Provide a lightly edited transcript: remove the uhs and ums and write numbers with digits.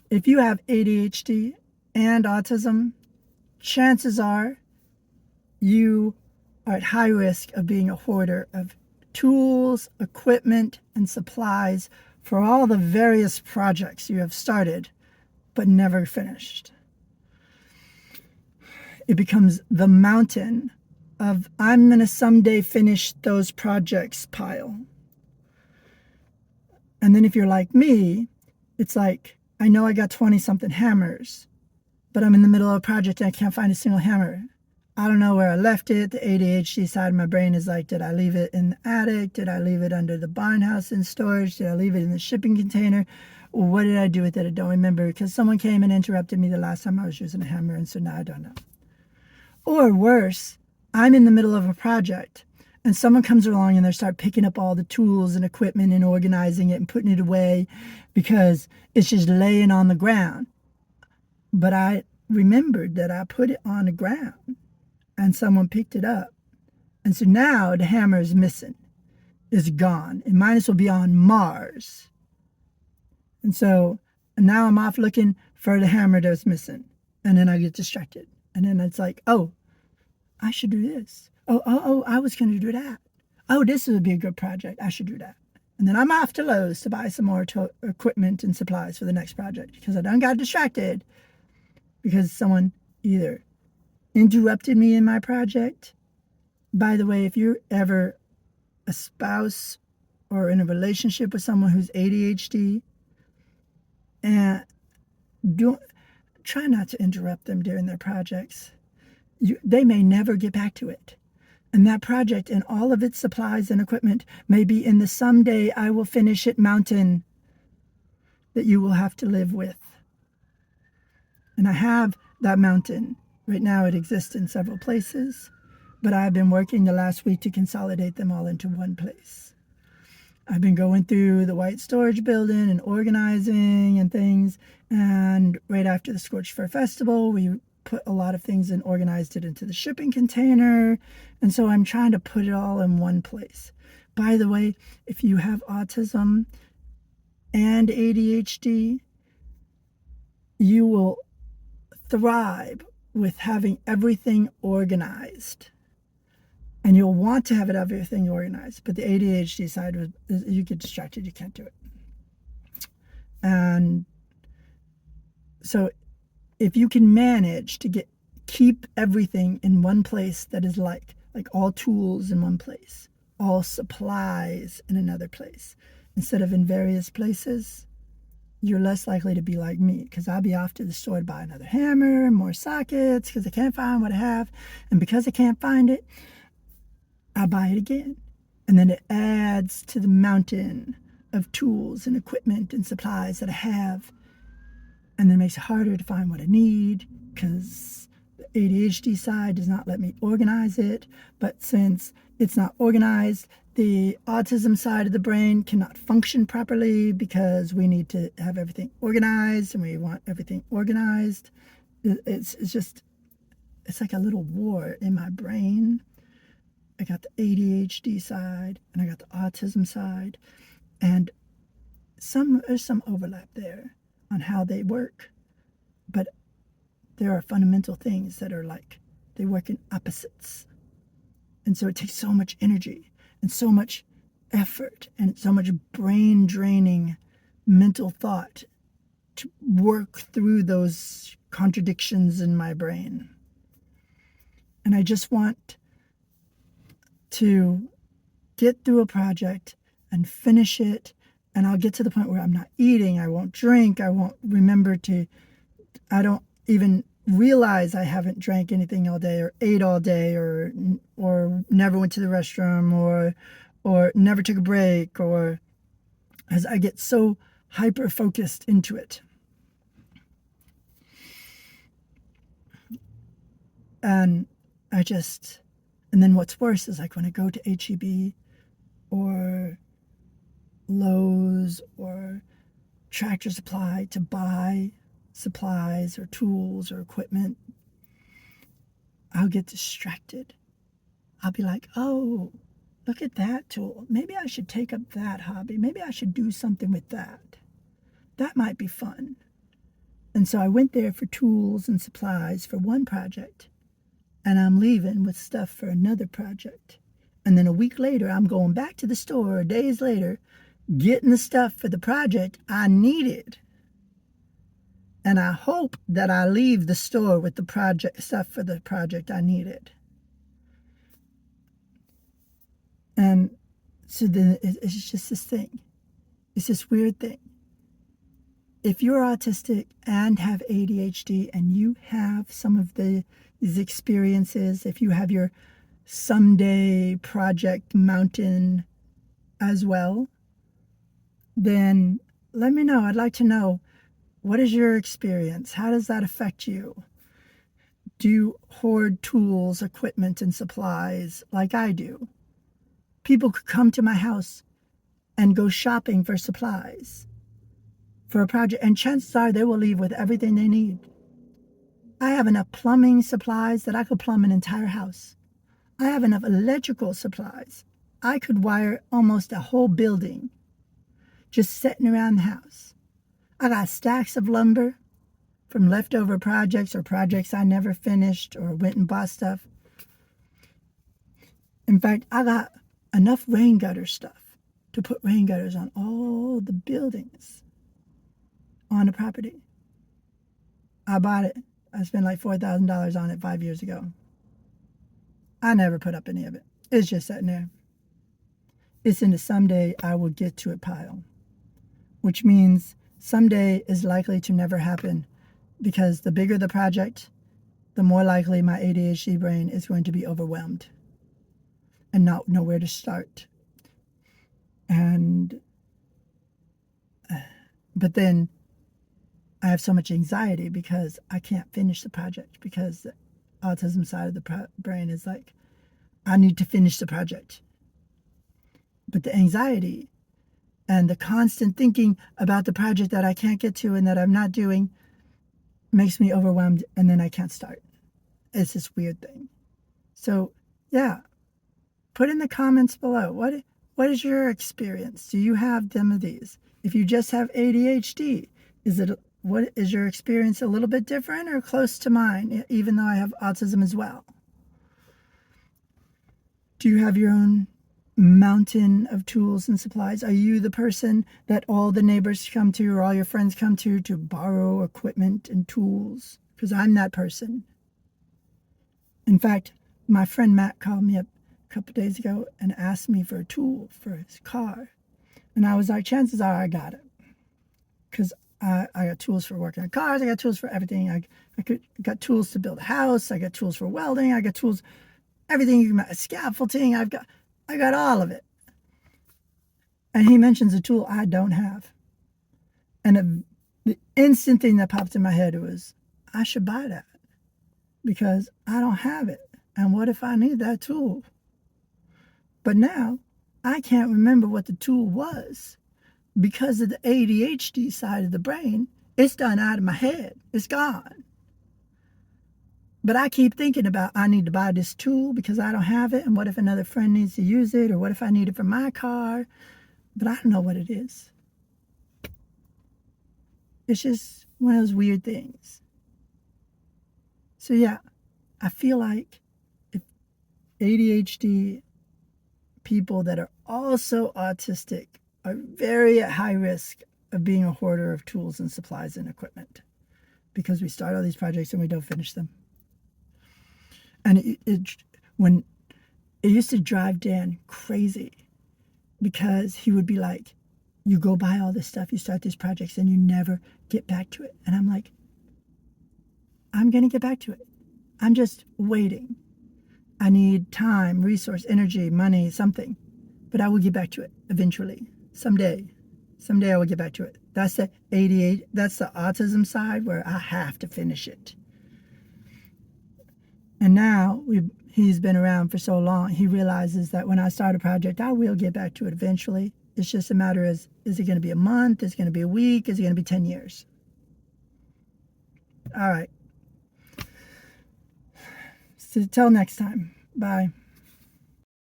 if you have ADHD and autism, chances are you are at high risk of being a hoarder of tools, equipment, and supplies for all the various projects you have started but never finished. It becomes the mountain of I'm going to someday finish those projects pile. And then if you're like me, it's like, I know I got 20 something hammers, but I'm in the middle of a project and I can't find a single hammer. I don't know where I left it. The ADHD side of my brain is like, did I leave it in the attic? Did I leave it under the barn house in storage? Did I leave it in the shipping container? What did I do with it? I don't remember because someone came and interrupted me the last time I was using a hammer, and so now I don't know. Or worse, I'm in the middle of a project and someone comes along and they start picking up all the tools and equipment and organizing it and putting it away because it's just laying on the ground. But I remembered that I put it on the ground and someone picked it up. And so now the hammer is missing. It's gone. It might as well be on Mars. And so now I'm off looking for the hammer that's missing. And then I get distracted. And then it's like, oh, I should do this. Oh, I was going to do that. Oh, this would be a good project. I should do that. And then I'm off to Lowe's to buy some more equipment and supplies for the next project because I done got distracted because someone either interrupted me in my project. By the way, if you're ever a spouse or in a relationship with someone who's ADHD, and try not to interrupt them during their projects. They may never get back to it. And that project and all of its supplies and equipment may be in the someday I will finish it mountain that you will have to live with. And I have that mountain. Right now it exists in several places, but I've been working the last week to consolidate them all into one place. I've been going through the white storage building and organizing and things. And right after the Scorched Fur Festival, we put a lot of things and organized it into the shipping container. And so I'm trying to put it all in one place. By the way, if you have autism and ADHD, you will thrive with having everything organized. And you'll want to have everything organized. But the ADHD side, you get distracted, you can't do it. And so if you can manage to keep everything in one place that is like all tools in one place, all supplies in another place, instead of in various places, you're less likely to be like me, because I'll be off to the store to buy another hammer, more sockets, because I can't find what I have. And because I can't find it, I buy it again. And then it adds to the mountain of tools and equipment and supplies that I have. And then it makes it harder to find what I need because the ADHD side does not let me organize it. But since it's not organized, the autism side of the brain cannot function properly because we need to have everything organized and we want everything organized. It's like a little war in my brain. I got the ADHD side and I got the autism side, and there's some overlap there on how they work, but there are fundamental things that are like they work in opposites, and so it takes so much energy and so much effort and so much brain draining mental thought to work through those contradictions in my brain. And I just want to get through a project and finish it, and I'll get to the point where I'm not eating, I won't drink, I won't remember I don't even realize I haven't drank anything all day or ate all day or never went to the restroom or never took a break, or as I get so hyper focused into it. And then what's worse is like when I go to HEB or Lowe's or Tractor Supply to buy supplies or tools or equipment, I'll get distracted. I'll be like, oh, look at that tool. Maybe I should take up that hobby. Maybe I should do something with that. That might be fun. And so I went there for tools and supplies for one project, and I'm leaving with stuff for another project. And then a week later, I'm going back to the store, or days later, getting the stuff for the project I needed. And I hope that I leave the store with the project stuff for the project I needed. And so then it's just this thing. It's this weird thing. If you're autistic and have ADHD and you have some of these experiences, if you have your someday project mountain as well, then let me know. I'd like to know, what is your experience? How does that affect you? Do you hoard tools, equipment, and supplies like I do? People could come to my house and go shopping for supplies for a project, and chances are they will leave with everything they need. I have enough plumbing supplies that I could plumb an entire house. I have enough electrical supplies. I could wire almost a whole building just sitting around the house. I got stacks of lumber from leftover projects or projects I never finished or went and bought stuff. In fact, I got enough rain gutter stuff to put rain gutters on all the buildings on the property. I bought it. I spent like $4,000 on it 5 years ago. I never put up any of it. It's just sitting there. It's in the someday I will get to it pile, which means someday is likely to never happen, because the bigger the project, the more likely my ADHD brain is going to be overwhelmed and not know where to start. But then I have so much anxiety because I can't finish the project, because the autism side of the brain is like, I need to finish the project. But the anxiety and the constant thinking about the project that I can't get to and that I'm not doing makes me overwhelmed, and then I can't start. It's this weird thing. So, yeah, put in the comments below. What is your experience? Do you have some of these? If you just have ADHD, what is your experience a little bit different or close to mine, even though I have autism as well? Do you have your own mountain of tools and supplies? Are you the person that all the neighbors come to or all your friends come to borrow equipment and tools? Because I'm that person. In fact, my friend Matt called me up a couple days ago and asked me for a tool for his car. And I was like, chances are I got it. Because I got tools for working on cars. I got tools for everything. I got tools to build a house. I got tools for welding. I got tools, everything, scaffolding. I got all of it. And he mentions a tool I don't have. And the instant thing that popped in my head was, I should buy that because I don't have it. And what if I need that tool? But now I can't remember what the tool was because of the ADHD side of the brain. It's done out of my head. It's gone. But I keep thinking about, I need to buy this tool because I don't have it. And what if another friend needs to use it? Or what if I need it for my car? But I don't know what it is. It's just one of those weird things. So yeah, I feel like if ADHD people that are also autistic are very at high risk of being a hoarder of tools and supplies and equipment, because we start all these projects and we don't finish them. And when it used to drive Dan crazy, because he would be like, you go buy all this stuff, you start these projects, and you never get back to it. And I'm like, I'm going to get back to it. I'm just waiting. I need time, resource, energy, money, something. But I will get back to it eventually. Someday I will get back to it. That's the ADHD, that's the autism side where I have to finish it. And now he's been around for so long, he realizes that when I start a project, I will get back to it eventually. It's just a matter of, is it going to be a month? Is it going to be a week? Is it going to be 10 years? All right. So till next time. Bye.